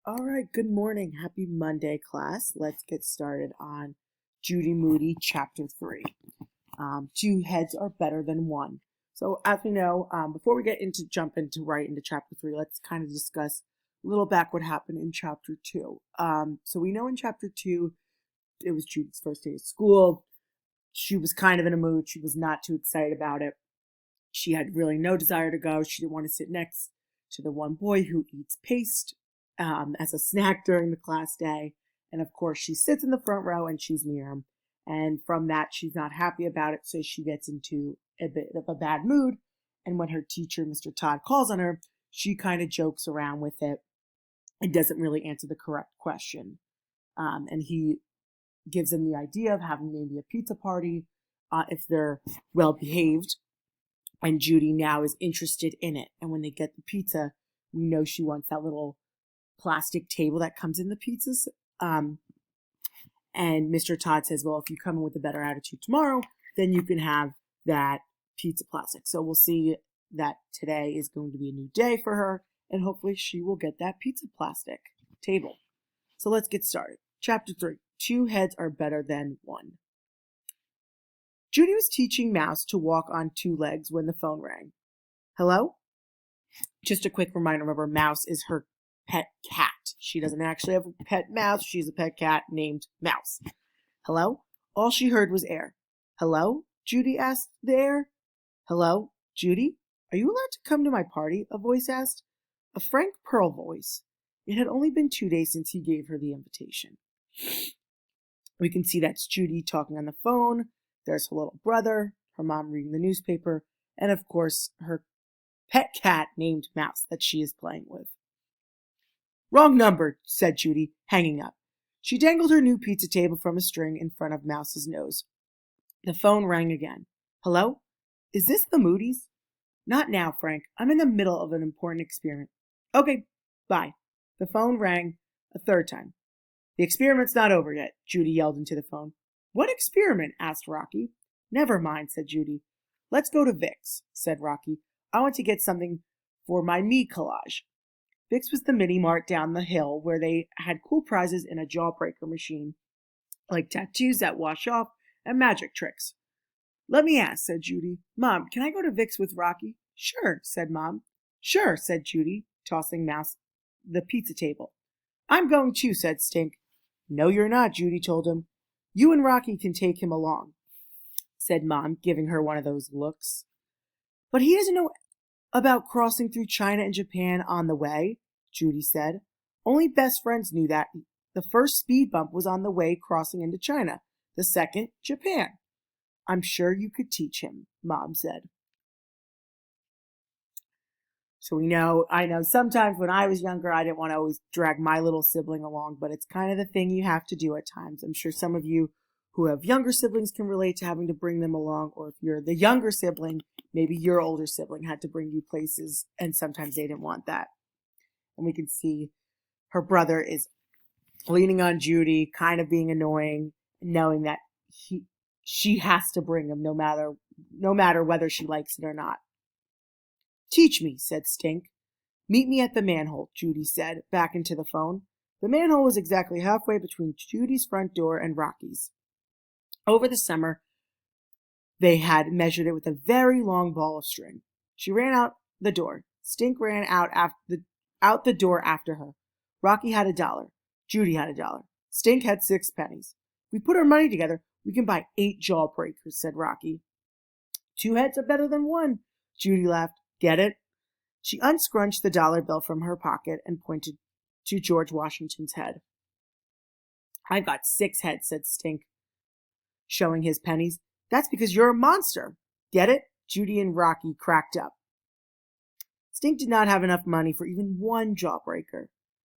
All right, good morning. Happy Monday, class. Let's get started on Judy Moody, Chapter 3. Two heads are better than one. So as we know, before we jump into right into Chapter 3, let's kind of discuss a little back what happened in Chapter 2. So we know in Chapter 2, it was Judy's first day of school. She was kind of in a mood. She was not too excited about it. She had really no desire to go. She didn't want to sit next to the one boy who eats paste as a snack during the class day. And of course, she sits in the front row and she's near him. And from that, she's not happy about it. So she gets into a bit of a bad mood. And when her teacher, Mr. Todd, calls on her, she kind of jokes around with it and doesn't really answer the correct question. And he gives them the idea of having maybe a pizza party if they're well behaved. And Judy now is interested in it. And when they get the pizza, we know she wants that little plastic table that comes in the pizzas. And Mr. Todd says, well, if you come in with a better attitude tomorrow, then you can have that pizza plastic. So we'll see that today is going to be a new day for her. And hopefully she will get that pizza plastic table. So let's get started. Chapter 3. Two heads are better than one. Judy was teaching Mouse to walk on two legs when the phone rang. Hello? Just a quick reminder, remember, Mouse is her pet cat. She doesn't actually have a pet mouse. She's a pet cat named Mouse. Hello? All she heard was air. Hello? Judy asked the air. Hello? Judy? Are you allowed to come to my party? A voice asked. A Frank Pearl voice. It had only been 2 days since he gave her the invitation. We can see that's Judy talking on the phone. There's her little brother, her mom reading the newspaper, and of course, her pet cat named Mouse that she is playing with. Wrong number, said Judy, hanging up. She dangled her new pizza table from a string in front of Mouse's nose. The phone rang again. Hello? Is this the Moody's? Not now, Frank. I'm in the middle of an important experiment. Okay, bye. The phone rang a third time. The experiment's not over yet, Judy yelled into the phone. What experiment? Asked Rocky. Never mind, said Judy. Let's go to Vic's, said Rocky. I want to get something for my me collage. Vic's was the mini mart down the hill where they had cool prizes in a jawbreaker machine, like tattoos that wash off and magic tricks. Let me ask, said Judy. Mom, can I go to Vic's with Rocky? Sure, said Mom. Sure, said Judy, tossing Mouse the pizza table. I'm going too, said Stink. No, you're not, Judy told him. You and Rocky can take him along, said Mom, giving her one of those looks. But he doesn't know about crossing through China and Japan on the way, Judy said. Only best friends knew that. The first speed bump was on the way crossing into China, the second, Japan. I'm sure you could teach him, Mom said. So I know sometimes when I was younger, I didn't want to always drag my little sibling along, but it's kind of the thing you have to do at times. I'm sure some of you who have younger siblings can relate to having to bring them along, or if you're the younger sibling, maybe your older sibling had to bring you places, and sometimes they didn't want that. And we can see her brother is leaning on Judy, kind of being annoying, knowing that she has to bring him no matter whether she likes it or not. Teach me, said Stink. Meet me at the manhole, Judy said, back into the phone. The manhole was exactly halfway between Judy's front door and Rocky's. Over the summer, they had measured it with a very long ball of string. She ran out the door. Stink ran out the door after her. Rocky had $1. Judy had $1. Stink had 6 pennies. We put our money together, we can buy 8 jawbreakers, said Rocky. 2 heads are better than one, Judy laughed. Get it? She unscrunched the dollar bill from her pocket and pointed to George Washington's head. I've got 6 heads, said Stink, showing his pennies. That's because you're a monster. Get it? Judy and Rocky cracked up. Stink did not have enough money for even 1 jawbreaker.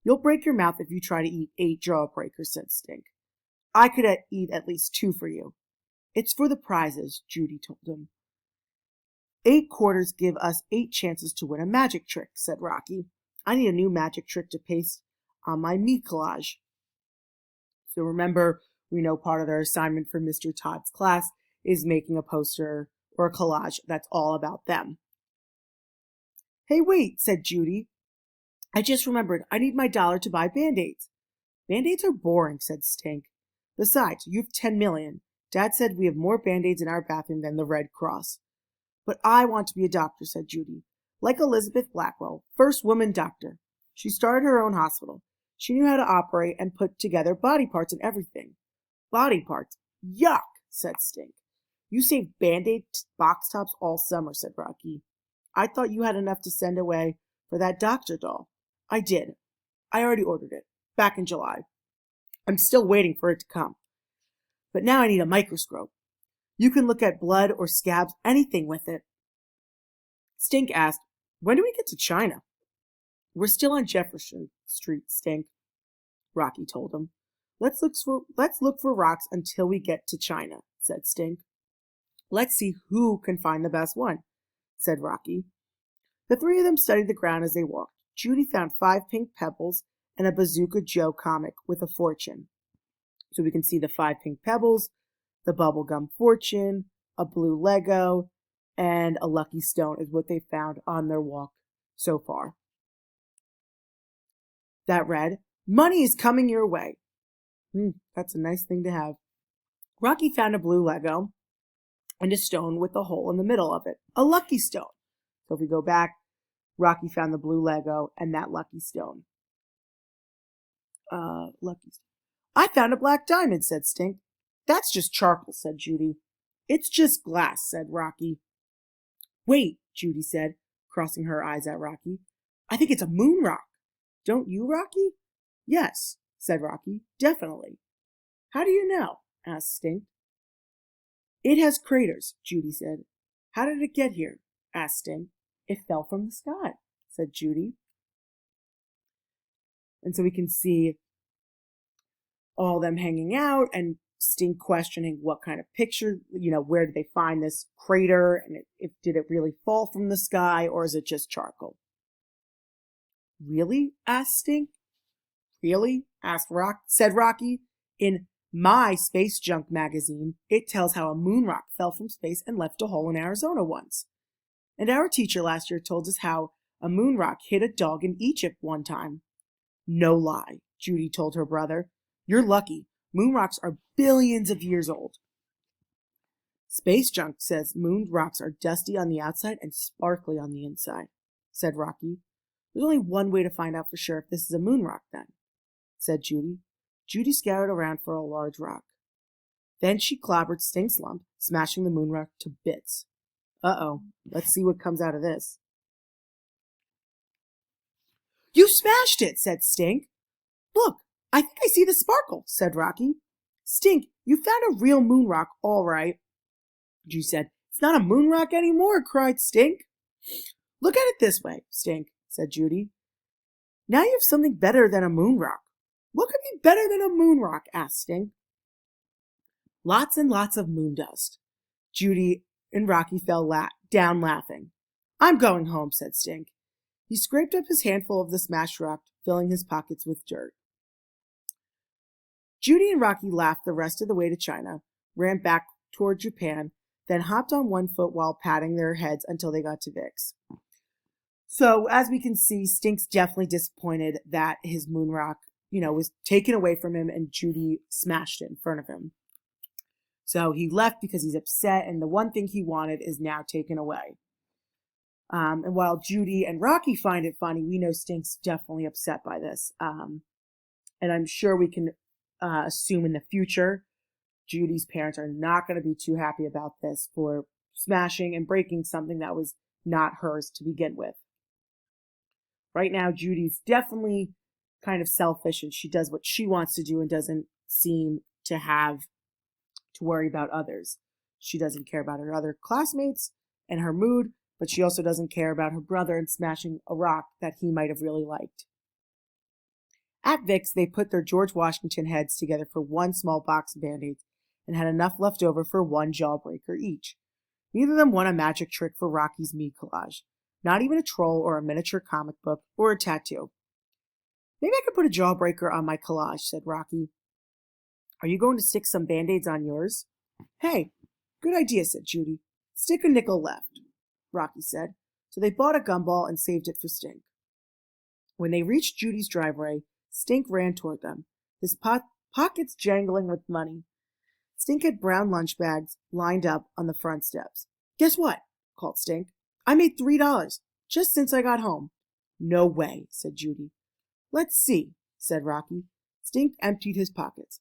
You'll break your mouth if you try to eat 8 jawbreakers, said Stink. I could eat at least 2 for you. It's for the prizes, Judy told him. 8 quarters give us 8 chances to win a magic trick, said Rocky. I need a new magic trick to paste on my me collage. So remember, we know part of their assignment for Mr. Todd's class is making a poster or a collage that's all about them. Hey, wait, said Judy. I just remembered I need my dollar to buy Band-Aids. Band-Aids are boring, said Stink. Besides, you've 10 million. Dad said we have more Band-Aids in our bathroom than the Red Cross. But I want to be a doctor, said Judy. Like Elizabeth Blackwell, first woman doctor. She started her own hospital. She knew how to operate and put together body parts and everything. Body parts? Yuck, said Stink. You saved Band-Aid box tops all summer, said Rocky. I thought you had enough to send away for that doctor doll. I did. I already ordered it, back in July. I'm still waiting for it to come. But now I need a microscope. You can look at blood or scabs, anything with it. Stink asked, when do we get to China? We're still on Jefferson Street, Stink, Rocky told him. Let's look for rocks until we get to China, said Stink. Let's see who can find the best one, said Rocky. The three of them studied the ground as they walked. Judy found 5 pink pebbles and a Bazooka Joe comic with a fortune. So we can see the 5 pink pebbles, the bubblegum fortune, a blue Lego, and a lucky stone is what they found on their walk so far. That read, money is coming your way. That's a nice thing to have. Rocky found a blue Lego and a stone with a hole in the middle of it, a lucky stone. So if we go back, Rocky found the blue Lego and that lucky stone. I found a black diamond, said Stink. That's just charcoal, said Judy. It's just glass, said Rocky. Wait, Judy said, crossing her eyes at Rocky. I think it's a moon rock. Don't you, Rocky? Yes, said Rocky, definitely. How do you know? Asked Stink. It has craters, Judy said. How did it get here? Asked Stink. It fell from the sky, said Judy. And so we can see all them hanging out and Stink questioning what kind of picture, where did they find this crater and did it really fall from the sky or is it just charcoal? Really? Asked Stink. Really? Said Rocky. In my Space Junk magazine, it tells how a moon rock fell from space and left a hole in Arizona once. And our teacher last year told us how a moon rock hit a dog in Egypt one time. No lie, Judy told her brother. You're lucky. Moon rocks are billions of years old. Space Junk says moon rocks are dusty on the outside and sparkly on the inside, said Rocky. There's only one way to find out for sure if this is a moon rock then, said Judy. Judy scouted around for a large rock. Then she clobbered Stink's lump, smashing the moon rock to bits. Uh-oh, let's see what comes out of this. You smashed it, said Stink. Look, I think I see the sparkle, said Rocky. Stink, you found a real moon rock, all right. Judy said, it's not a moon rock anymore, cried Stink. Look at it this way, Stink, said Judy. Now you have something better than a moon rock. What could be better than a moon rock? Asked Stink. Lots and lots of moon dust. Judy and Rocky fell down laughing. I'm going home, said Stink. He scraped up his handful of the smashed rock, filling his pockets with dirt. Judy and Rocky laughed the rest of the way to China, ran back toward Japan, then hopped on one foot while patting their heads until they got to Vic's. So, as we can see, Stink's definitely disappointed that his moon rock, was taken away from him and Judy smashed it in front of him. So he left because he's upset and the one thing he wanted is now taken away. And while Judy and Rocky find it funny, we know Stink's definitely upset by this. And I'm sure we can assume in the future, Judy's parents are not going to be too happy about this for smashing and breaking something that was not hers to begin with. Right now, Judy's definitely kind of selfish and she does what she wants to do and doesn't seem to have to worry about others. She doesn't care about her other classmates and her mood, but she also doesn't care about her brother and smashing a rock that he might have really liked. At Vic's, they put their George Washington heads together for one small box of Band-Aids and had enough left over for one jawbreaker each. Neither of them won a magic trick for Rocky's me collage. Not even a troll or a miniature comic book or a tattoo. Maybe I could put a jawbreaker on my collage, said Rocky. Are you going to stick some Band-Aids on yours? Hey, good idea, said Judy. Stick a nickel left, Rocky said. So they bought a gumball and saved it for Stink. When they reached Judy's driveway, Stink ran toward them, his pockets jangling with money. Stink had brown lunch bags lined up on the front steps. "Guess what?" called Stink. "I made $3 just since I got home." "No way," said Judy. "Let's see," said Rocky. Stink emptied his pockets.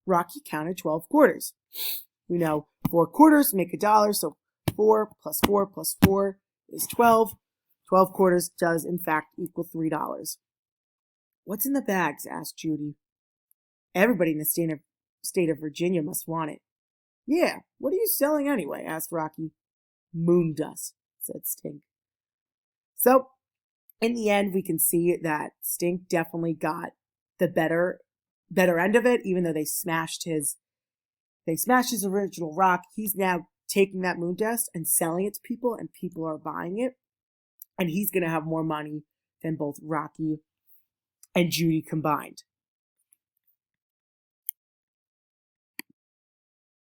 Rocky counted 12 quarters. We know 4 quarters make $1, so 4 plus 4 plus 4 is 12. 12 quarters does, in fact, equal $3. "What's in the bags?" asked Judy. "Everybody in the state of Virginia must want it." "Yeah, what are you selling anyway?" asked Rocky. "Moon dust," said Stink. So, in the end, we can see that Stink definitely got the better end of it, even though they smashed his original rock. He's now taking that moon dust and selling it to people, and people are buying it. And he's going to have more money than both Rocky and Judy combined.